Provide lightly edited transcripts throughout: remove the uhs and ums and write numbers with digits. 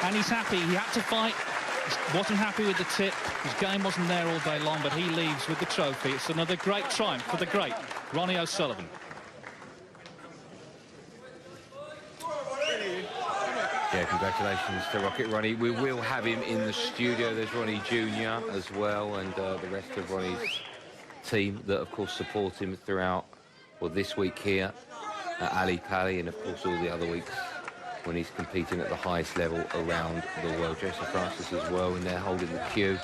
And he's happy. He had to fight. He wasn't happy with the tip. His game wasn't there all day long, but he leaves with the trophy. It's another great triumph for the great Ronnie O'Sullivan. Yeah, congratulations to Rocket Ronnie. We will have him in the studio. There's Ronnie Jr. as well, and the rest of Ronnie's team that, of course, support him throughout, well, this week here at Ali Pali, and, of course, all the other weeks when he's competing at the highest level around the world. Joseph Francis as well in there holding the cue.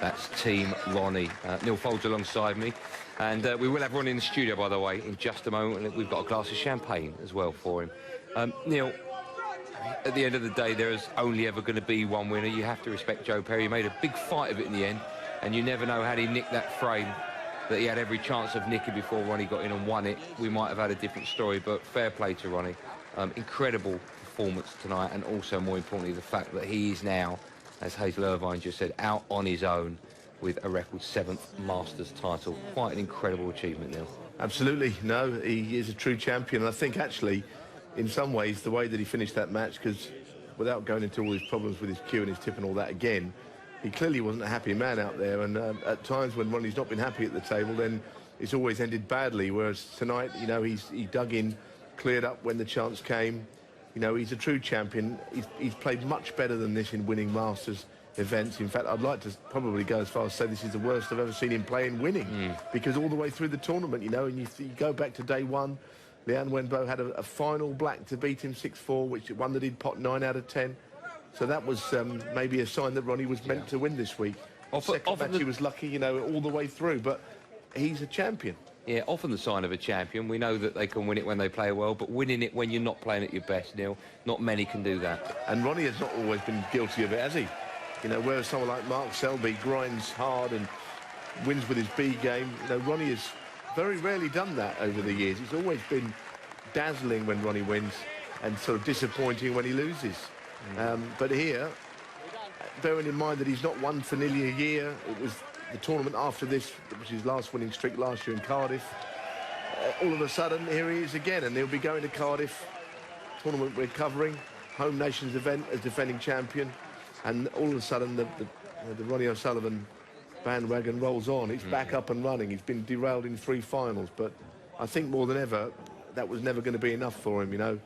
That's Team Ronnie. Neil Folds alongside me. And we will have Ronnie in the studio, by the way, in just a moment. We've got a glass of champagne as well for him. Neil, at the end of the day, there is only ever going to be one winner. You have to respect Joe Perry. He made a big fight of it in the end, and you never know, had he nicked that frame that he had every chance of nicking before Ronnie got in and won it, we might have had a different story. But fair play to Ronnie. Incredible performance tonight, and also, more importantly, the fact that he is now, as Hazel Irvine just said, out on his own with a record 7th Masters title. Quite an incredible achievement, Neil. Absolutely. No, he is a true champion. And I think, actually, in some ways, the way that he finished that match, because without going into all his problems with his cue and his tip and all that again, he clearly wasn't a happy man out there. And at times when Ronnie's not been happy at the table, then it's always ended badly. Whereas tonight, you know, he dug in, cleared up when the chance came. You know, he's a true champion. He's played much better than this in winning Masters events. In fact, I'd like to probably go as far as say this is the worst I've ever seen him play in winning. Because all the way through the tournament, you know, and you go back to day one, Lian Wenbo had a final black to beat him 6-4, which one that he'd pot 9 out of 10. So that was maybe a sign that Ronnie was meant to win this week. Second match he was lucky, you know, all the way through, but he's a champion. Yeah, often the sign of a champion. We know that they can win it when they play well, but winning it when you're not playing at your best, Neil, not many can do that. And Ronnie has not always been guilty of it, has he? You know, whereas someone like Mark Selby grinds hard and wins with his B game, you know, Ronnie has very rarely done that over the years. It's always been dazzling when Ronnie wins and sort of disappointing when he loses. But here, bearing in mind that he's not won for nearly a year, it was the tournament after this, which is his last winning streak last year in Cardiff. All of a sudden, here he is again, and he'll be going to Cardiff, tournament we're covering, home nations event as defending champion, and all of a sudden the Ronnie O'Sullivan bandwagon rolls on. It's back up and running. He's been derailed in 3 finals, but I think more than ever, that was never going to be enough for him, you know.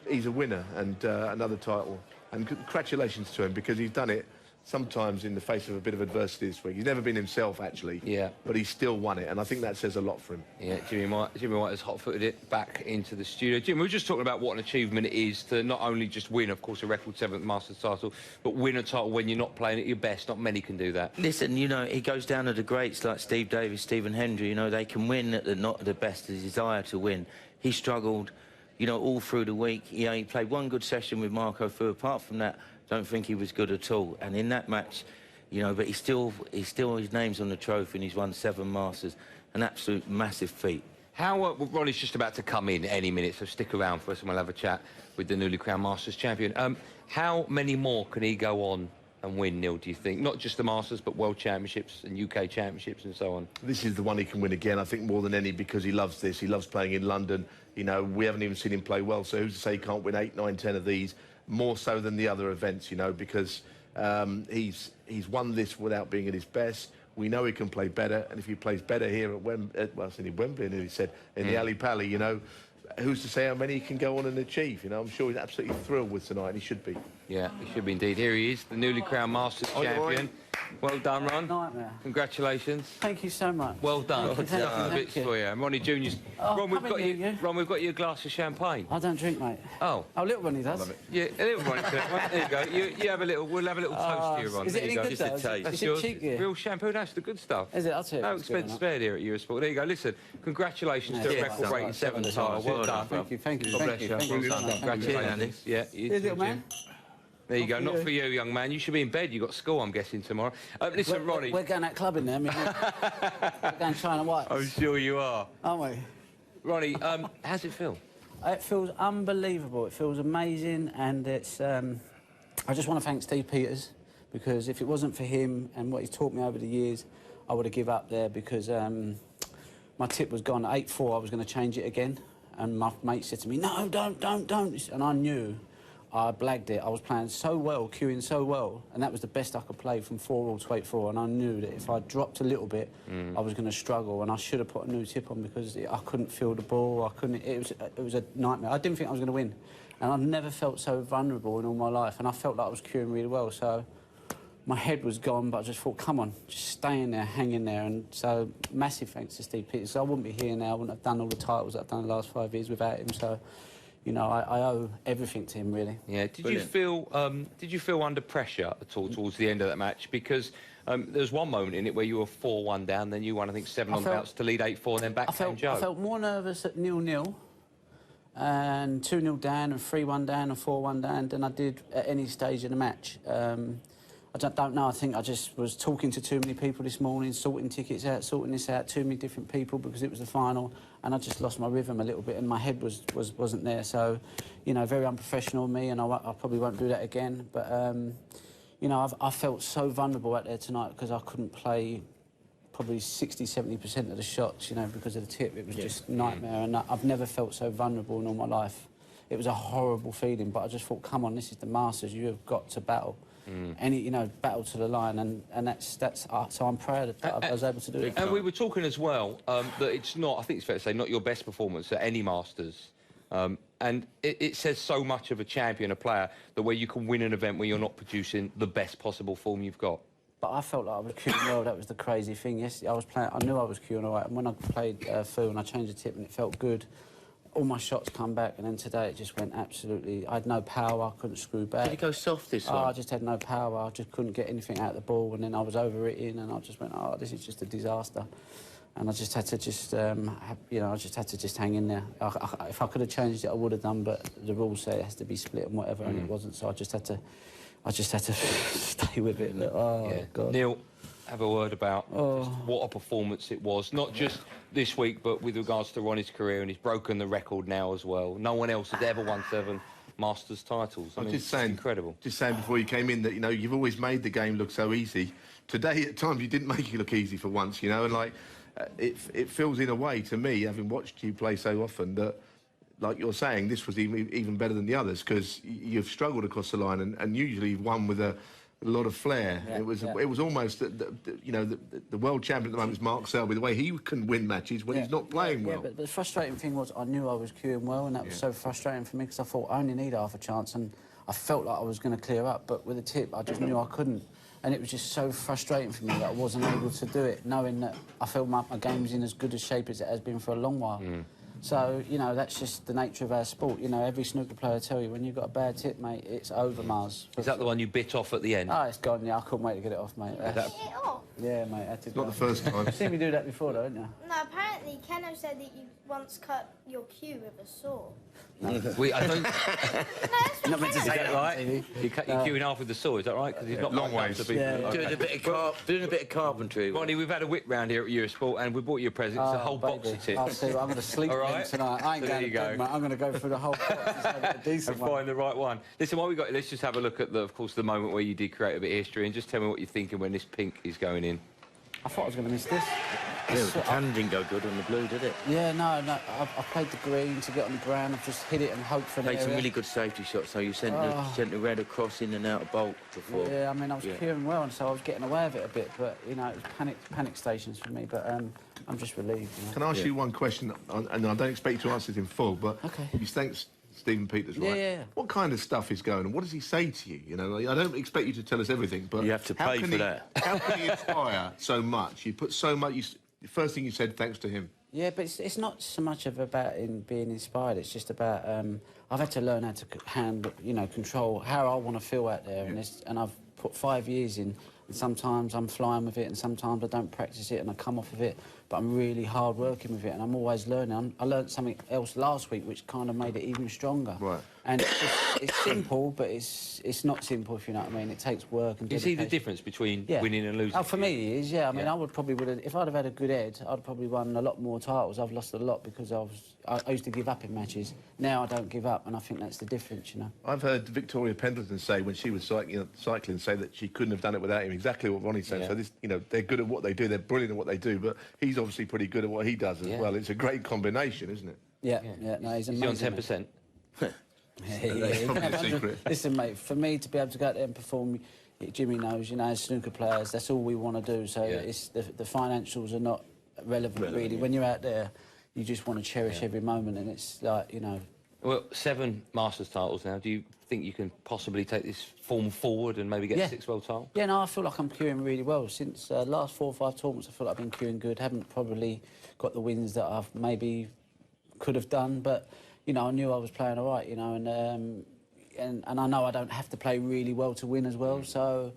He's a winner, and another title. And congratulations to him, because he's done it sometimes in the face of a bit of adversity this week. He's never been himself, actually. Yeah. But he's still won it, and I think that says a lot for him. Yeah, Jimmy White has hot-footed it back into the studio. Jim, we were just talking about what an achievement it is to not only just win, of course, a record 7th Masters title, but win a title when you're not playing at your best. Not many can do that. Listen, you know, he goes down to the greats like Steve Davis, Stephen Hendry. You know, they can win at the not the best, the desire to win. He struggled, you know, all through the week. You know, he played one good session with Marco Fu. Apart from that, don't think he was good at all. And in that match, you know, but he's still his name's on the trophy, and he's won 7 Masters. An absolute massive feat. How, Ronnie's just about to come in any minute, so stick around for us and we'll have a chat with the newly crowned Masters champion. How many more can he go on and win, Neil, do you think? Not just the Masters, but World Championships and UK Championships and so on. This is the one he can win again, I think, more than any, because he loves this. He loves playing in London. You know, we haven't even seen him play well, so who's to say he can't win 8, 9, 10 of these, more so than the other events, you know, because he's won this without being at his best. We know he can play better, and if he plays better here at Wembley, well, I said in Wembley, and he said in the Ali Pali, you know, who's to say how many he can go on and achieve? You know, I'm sure he's absolutely thrilled with tonight, and he should be. Yeah, he should be indeed. Here he is, the newly crowned Masters champion. Well done, Ron. Nightmare. Congratulations. Thank you so much. Well done. Thank you. For you. And Ronnie Jr.'s... Ron, we've got you a glass of champagne. I don't drink, mate. Oh. Oh, little Ronnie does. I love it. Yeah, a little Ronnie does. Right, there you go. You have a little... We'll have a little toast to you, Ron. Is it any good, though? That's it cheeky? Real shampoo. That's the good stuff. Is it? I'll tell you. No expense spared here at Eurosport. There you go. Listen, congratulations to a record-breaking 7th title. Well done. Thank you. Thank you. God bless you. Congratulations. Yeah, you little man. There you go. Not for you, young man. You should be in bed. You've got school, I'm guessing, tomorrow. Listen, Ronnie... We're going out clubbing there. I mean, we're going China White. I'm sure you are. Aren't we? Ronnie, how's it feel? It feels unbelievable. It feels amazing, and it's... I just want to thank Steve Peters, because if it wasn't for him and what he's taught me over the years, I would have given up there, because my tip was gone. 8-4, I was going to change it again, and my mate said to me, no, don't. And I knew I blagged it. I was playing so well, queuing so well, and that was the best I could play from 4 all to 8-4, and I knew that if I dropped a little bit, I was going to struggle, and I should have put a new tip on because I couldn't feel the ball. I couldn't. It was a nightmare. I didn't think I was going to win, and I've never felt so vulnerable in all my life, and I felt like I was queuing really well. So my head was gone, but I just thought, come on, just stay in there, hang in there. And so massive thanks to Steve Peters. I wouldn't be here now. I wouldn't have done all the titles I've done the last 5 years without him. So, you know, I owe everything to him, really. Yeah. Did you feel under pressure at all towards the end of that match? Because there was one moment in it where you were 4-1 down, then you won, I think, 7 on bouts to lead 8-4, and then back came Joe. I felt more nervous at 0-0 and 2-0 down and 3-1 down and 4-1 down than I did at any stage of the match. I don't know, I think I just was talking to too many people this morning, sorting tickets out, sorting this out, too many different people because it was the final, and I just lost my rhythm a little bit and my head wasn't there. So, you know, very unprofessional of me, and I probably won't do that again. But, you know, I felt so vulnerable out there tonight because I couldn't play probably 60–70% of the shots, you know, because of the tip. It was just nightmare, and I've never felt so vulnerable in all my life. It was a horrible feeling, but I just thought, come on, this is the Masters, you have got to battle. You know, battle to the line, and that's so I'm proud that I was able to do it. And we were talking as well that it's not, I think it's fair to say, not your best performance at any Masters. And it says so much of a champion, a player, that where you can win an event where you're not producing the best possible form you've got. But I felt like I was queuing well. That was the crazy thing. Yes, I was playing. I knew I was queuing all right, and when I played Fu and I changed the tip and it felt good, all my shots come back, and then today it just went absolutely... I had no power, I couldn't screw back. Did you go soft this one? I just had no power, I just couldn't get anything out of the ball, and then I was over-hitting, and I just went, oh, this is just a disaster. And I just had to you know, I just had to just hang in there. If I could have changed it, I would have done, but the rules say it has to be split and whatever, and it wasn't, so I just had to stay with it. God. Neil, have a word about just what a performance it was, not just this week, but with regards to Ronnie's career, and he's broken the record now as well. No one else has ever won 7 Masters titles. I mean, just saying, it's incredible. Just saying before you came in that, you know, you've always made the game look so easy. Today, at times, you didn't make it look easy for once, you know, and, like, it feels in a way, to me, having watched you play so often, that, like you're saying, this was even better than the others, because you've struggled across the line, and usually you've won with a lot of flair. Yeah, it was almost you know, the world champion at the moment is Mark Selby. The way he can win matches when he's not playing well. Yeah, but the frustrating thing was I knew I was queuing well, and that was so frustrating for me because I thought I only need half a chance, and I felt like I was going to clear up, but with a tip I just knew I couldn't, and it was just so frustrating for me that I wasn't able to do it, knowing that I felt my game was in as good a shape as it has been for a long while. So, you know, that's just the nature of our sport. You know, every snooker player will tell you, when you've got a bad tip, mate, it's over, Mars. Is that the one you bit off at the end? Oh, it's gone, yeah. I couldn't wait to get it off, mate. Yeah, mate, I had to Not the first time. You've seen me do that before, though, haven't you? No, apparently Keno said that you once cut your cue with a saw. I don't... Not meant to say that, right? You cut your cue in half with the saw, is that right? Because he's not long ways. to be... Doing a bit of carpentry. Ronnie, we've had a whip round here at Eurosport, and we bought you a present. It's a whole box of tips. I'll see, I'm going to sleep with them tonight. I ain't going to bed, mate. I'm going to go through the whole box and find the right one. Listen, while we got, let's just have a look at, of course, the moment where you did create a bit of history, and just tell me what you're thinking when this pink is going in. I thought I was going to miss this. Yeah, the tan didn't go good on the blue, did it? Yeah, no. I played the green to get on the brown. I've just hit it and hoped for an area. Played some really good safety shots, so you sent the red across in and out of bulk before. Yeah, I mean, I was clearing well, and so I was getting away with it a bit, but, you know, it was panic stations for me, but I'm just relieved. You know? Can I ask you one question, and I don't expect you to answer it in full, but you thanks Stephen Peters, right? Yeah. What kind of stuff is going on? What does he say to you? You know, I don't expect you to tell us everything, but... You have to pay for that. How can he inspire so much? You put so much... The first thing you said, thanks to him. Yeah, but it's not so much about being inspired. It's just about I've had to learn how to control how I want to feel out there, and I've put 5 years in. And sometimes I'm flying with it, and sometimes I don't practice it, and I come off of it. But I'm really hard working with it, and I'm always learning. I learned something else last week, which kind of made it even stronger. Right. And it's simple, but it's not simple, if you know what I mean. It takes work and dedication. You see the difference between winning and losing? Oh, for me, it is, yeah. I mean, I would probably if I'd have had a good head, I'd probably won a lot more titles. I've lost a lot because I used to give up in matches. Now I don't give up, and I think that's the difference, you know. I've heard Victoria Pendleton say, when she was cycling, say that she couldn't have done it without him. Exactly what Ronnie said. So this, you know, they're good at what they do. They're brilliant at what they do, but he's obviously pretty good at what he does as well. It's a great combination, isn't it? Yeah. No, he's amazing. Is he on 10%? Yeah, That's you probably can the have secret. Listen, mate, for me to be able to go out there and perform, Jimmy knows, you know, as snooker players, that's all we want to do. So it's the financials are not relevant really. Yeah. When you're out there, you just want to cherish every moment, and it's like, you know. Well, 7 Masters titles now. Do you think you can possibly take this form forward and maybe get 6 world titles? Yeah, no, I feel like I'm queuing really well. Since last 4 or 5 tournaments, I feel like I've been queuing good. Haven't probably got the wins that I've maybe could have done, but, you know, I knew I was playing all right, you know, and I know I don't have to play really well to win as well, so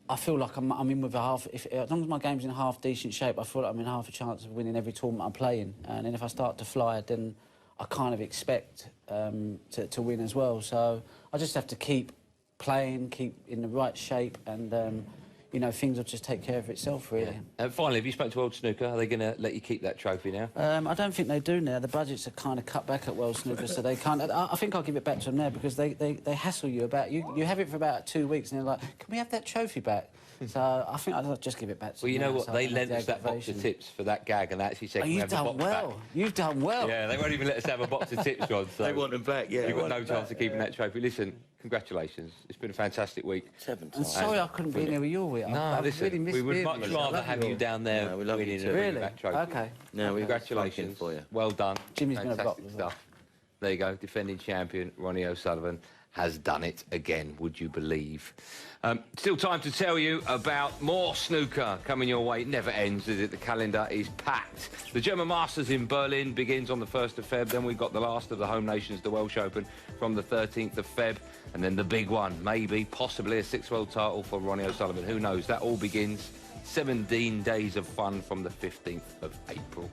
I feel like I'm in with a half... as long as my game's in half-decent shape, I feel like I'm in half a chance of winning every tournament I'm playing. And then if I start to fly, then I kind of expect to win as well. So I just have to keep playing, keep in the right shape, and, you know, things will just take care of itself, really. Yeah. And finally, have you spoken to World Snooker? Are they going to let you keep that trophy now? I don't think they do now. The budgets are kind of cut back at World Snooker, so they can't... I think I'll give it back to them now, because they hassle you about... You have it for about 2 weeks, and they're like, can we have that trophy back? So I think I'll just give it back to them. Well, you know now, what? so They lent us that box of tips for that gag, and they actually said, Oh, can we you've have the done box well. back? You've done well. Yeah, they won't even let us have a box of tips, Rod. So They want them back, yeah. you've got no chance of keeping that trophy. Listen, congratulations. It's been a fantastic week. 7 I'm times. sorry I couldn't be in here with your week. No, I listen, really miss we would being much with you. I rather love have you all. down there No, we love you winning too. and bringing Really? that trophy. Okay. No, we've got Congratulations. something for you. Well done. Jimmy's gonna block Fantastic as well. stuff. There you go. Defending champion Ronnie O'Sullivan has done it again, would you believe? Still time to tell you about more snooker coming your way. It never ends, is it? The calendar is packed. The German Masters in Berlin begins on the 1st of Feb. Then we've got the last of the home nations, the Welsh Open, from the 13th of Feb. And then the big one, maybe, possibly a 6th world title for Ronnie O'Sullivan. Who knows? That all begins 17 days of fun from the 15th of April.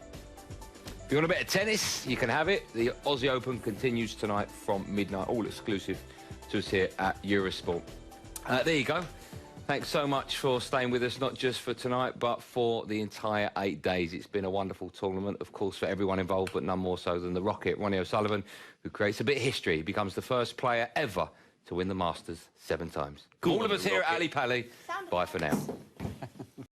If you want a bit of tennis, you can have it. The Aussie Open continues tonight from midnight, all exclusive to us here at Eurosport. There you go. Thanks so much for staying with us, not just for tonight, but for the entire 8 days. It's been a wonderful tournament, of course, for everyone involved, but none more so than the Rocket, Ronnie O'Sullivan, who creates a bit of history. He becomes the first player ever to win the Masters 7 times. All of us here at Ali Pali, bye for now.